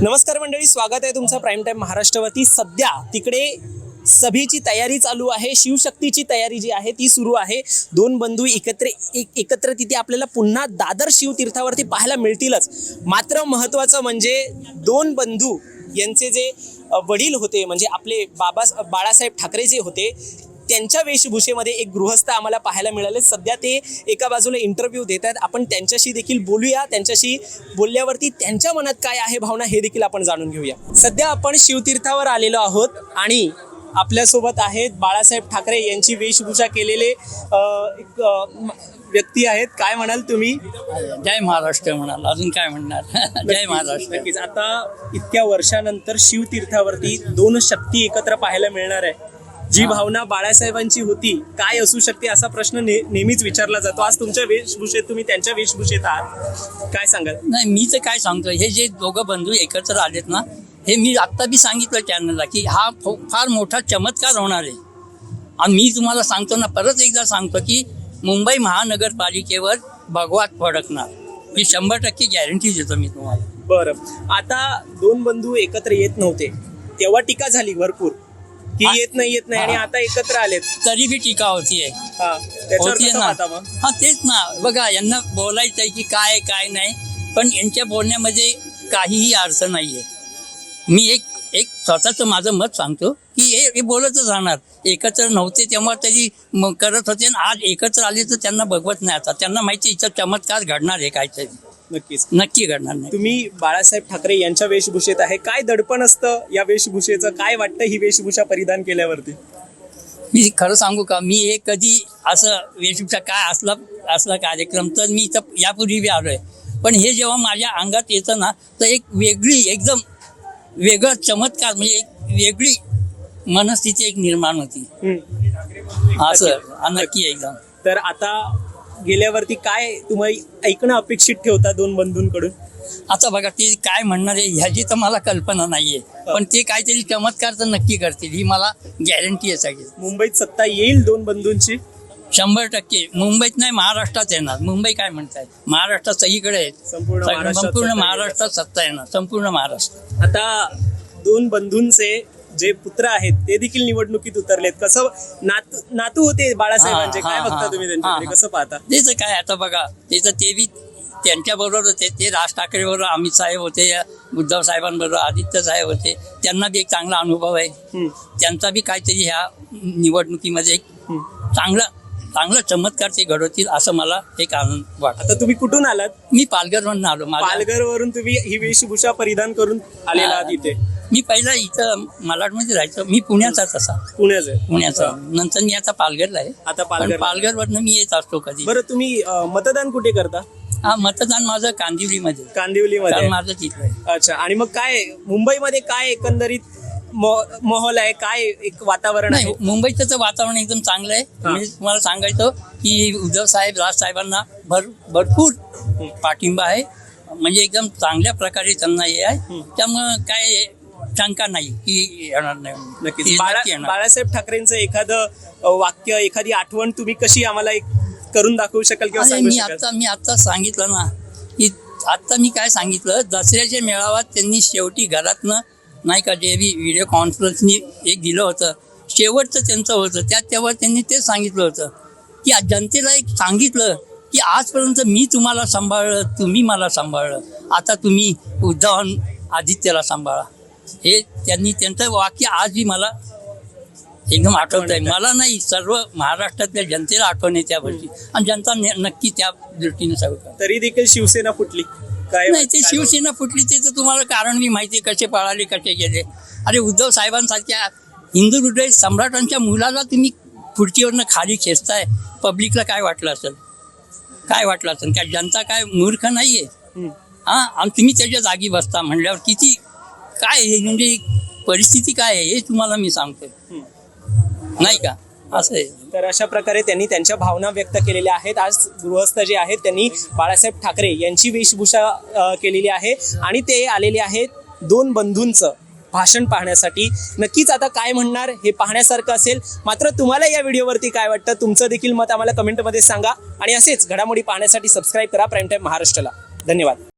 नमस्कार मंडळी, स्वागत आहे तुमचं प्राईम टाइम महाराष्ट्रवरती। सध्या तिकडे सभेची तयारी चालू आहे, शिवशक्तीची तयारी जी आहे ती सुरू आहे। दोन बंधू एकत्र तिथे आपल्याला पुन्हा दादर शिवतीर्थावरती पाहायला मिळतीलच। मात्र महत्त्वाचं म्हणजे दोन बंधू यांचे जे वडील होते म्हणजे आपले बाळासाहेब ठाकरे जे होते त्यांच्या वेशभूषेमध्ये एक गृहस्थ आम्हाला पाहायला मिळाले। सध्या ते एका बाजूला इंटरव्ह्यू देत आहेत, आपण त्यांच्याशी देखील बोलूया। त्यांच्याशी बोलल्यावरती त्यांच्या मनात काय आहे भावना हे देखील आपण जाणून घेऊया। सध्या आपण शिवतीर्थावर आलेलो आहोत आणि आपल्यासोबत आहेत बाळासाहेब ठाकरे यांची वेशभूषा केलेले एक व्यक्ती आहेत। काय म्हणाल तुम्ही? जय महाराष्ट्र म्हणाल, अजून काय म्हणणार? जय महाराष्ट्र। नक्कीच। आता इतक्या वर्षानंतर शिवतीर्थावरती दोन शक्ती एकत्र पाहायला मिळणार आहे। जी भावना बाळासाहेबांची होती काय असू शकते असा प्रश्न नेहमीच विचारला जातो। आज तुमच्या वेशभूषेत तुम्ही त्यांच्या वेशभूषेत आहात, काय सांगाल? नाही, मी तर काय सांगतो, हे जे दोघं बंधू एकत्र आलेत ना, हे मी आत्ता बी सांगितलं चॅनलला की हा फार मोठा चमत्कार होणार आहे। आणि मी तुम्हाला सांगतो ना, परत एकदा सांगतो की मुंबई महानगरपालिकेवर भगवात फडकणार, ही 100% गॅरंटी देतो मी तुम्हाला। बरं, आता दोन बंधू एकत्र येत नव्हते तेव्हा टीका झाली भरपूर की येत नाही आणि आता एकत्र आलेत, तरी बी टीका होतीये। हा तेच ना, बघा यांना बोलायचं आहे की काय काय नाही, पण यांच्या बोलण्यामध्ये काहीही अर्थ नाहीये। मी एक स्वतःचं माझं मत सांगतो की हे बोलतच राहणार। एकत्र नव्हते तेव्हा तरी करत होते, आज एकत्र आले तर त्यांना बघवत नाही। आता त्यांना माहिती इथं चमत्कार घडणार आहे, काहीतरी नक्की घडणार नाही। तुम्ही बाळासाहेब ठाकरे यांच्या वेशभूषेत आहे, काय दडपण असतं या वेशभूषेचं? काय वाटतं ही वेशभूषा परिधान केल्यावरती? मी खरं सांगू का, मी हे कधी असं वेशभूषा काय असला कार्यक्रम तर मी इथं यापूर्वी बी आलोय, पण हे जेव्हा माझ्या अंगात येतं ना तर एक वेगळी एकदम वेगळा चमत्कार म्हणजे एक वेगळी मनस्थिती एक निर्माण होती असं नक्की एकदम। तर आता गेल्यावरती काय तुम्ही ऐकणं अपेक्षित ठेवता दोन बंधूंकडून? आता बघा ते काय म्हणणार आहे ह्याची तर मला कल्पना नाहीये, पण ते काहीतरी चमत्कार तर नक्की करतील ही मला गॅरंटी आहे सगळी। मुंबईत सत्ता येईल दोन बंधूंची? 100% मुंबईत नाही, महाराष्ट्रात येणार। मुंबई काय म्हणताय, महाराष्ट्रात सगळीकडे आहे, संपूर्ण महाराष्ट्रात सत्ता येणार, संपूर्ण महाराष्ट्र। आता दोन बंधूंचे जे पुत्र आहेत ते देखील निवडणुकीत उतरलेत, कसं नातू होते बाळासाहेबांचे, काय बघता तुम्ही त्यांच्याकडे, कसं पाहता? तेच काय, आता बघा ते बी त्यांच्या बरोबर होते, ते राज ठाकरे बरोबर अमित साहेब होते, उद्धव साहेबांबरोबर आदित्य साहेब होते, त्यांना बी एक चांगला अनुभव आहे। त्यांचा बी काहीतरी ह्या निवडणुकीमध्ये एक चांगला चमत्कार ते घडवतील असं मला एक आनंद वाटतं। आता तुम्ही कुठून आलात? मी पालघरवरून आलो। पालघरवरून तुम्ही ही वेशभूषा परिधान करून आलेला आहात इथे? मी पहिला इथं मलाडमध्ये राहायचो, मी पुण्याचाच असा, पुण्याचा नंतर मी आता पालघरला आहे। आता पालघरवरनं मी येत असतो कधी। बरं, तुम्ही मतदान कुठे करता? हा, मतदान माझं कांदिवलीमध्ये माझं तिथलं आहे। अच्छा, आणि मग काय मुंबईमध्ये काय एकंदरीत माहोल आहे, काय एक वातावरण आहे? मुंबईचं वातावरण एकदम चांगलं आहे। मी तुम्हाला सांगायचं की उद्धव साहेब राज साहेबांना भरपूर पाठिंबा आहे, म्हणजे एकदम चांगल्या प्रकारे त्यांना हे आहे, त्यामुळं काय शंका नाही की येणार नाही। नक्कीच। बाळासाहेब ठाकरेंचं एखादं वाक्य, एखादी आठवण तुम्ही कशी आम्हाला एक करून दाखवू शकाल किंवा सांगू शकाल? मी आता सांगितलं ना की आता मी काय सांगितलं, दसऱ्याच्या मेळाव्यात त्यांनी शेवटी घरातनं नाही का जे व्हिडिओ कॉन्फरन्सनी एक दिलं होतं, शेवटचं त्यांचं होतं, तेव्हा त्यांनी तेच सांगितलं होतं की जनतेला एक सांगितलं की आजपर्यंत मी तुम्हाला सांभाळलं, तुम्ही मला सांभाळलं, आता तुम्ही उद्धव आदित्यला सांभाळा। हे त्यांनी त्यांचं वाक्य आजही मला एकदम आठवत आहे। मला नाही, सर्व महाराष्ट्रातल्या जनतेला आठवण आहे त्या गोष्टी, आणि जनता नक्की त्या दृष्टीने सगळं। तरी देखील शिवसेना फुटली काय? नाही, ते शिवसेना फुटली ते तर तुम्हाला कारण मी माहिती, कसे पळाले कसे गेले। अरे उद्धव साहेबांसारख्या हिंदू हृदय सम्राटांच्या मुलाला तुम्ही खुर्चीवरनं खाली खेचताय, पब्लिकला काय वाटलं असेल काय जनता काय मूर्ख नाहीये? हा, आणि तुम्ही त्याच्या जागी बसता म्हणल्यावर किती काय म्हणजे परिस्थिती काय आहे हे तुम्हाला मी सांगतोय, नाही का? असं आहे। तर अशा प्रकारे त्यांनी त्यांच्या भावना व्यक्त केलेल्या आहेत। आज गृहस्थ जे आहेत त्यांनी बाळासाहेब ठाकरे यांची वेशभूषा केलेली आहे आणि ते आलेले आहेत दोन बंधूंचं भाषण पाहण्यासाठी। नक्कीच आता काय म्हणणार हे पाहण्यासारखं असेल। मात्र तुम्हाला या व्हिडिओवरती काय वाटतं, तुमचं देखील मत आम्हाला कमेंटमध्ये सांगा, आणि असेच घडामोडी पाहण्यासाठी सबस्क्राईब करा प्राईम टाइम महाराष्ट्राला। धन्यवाद।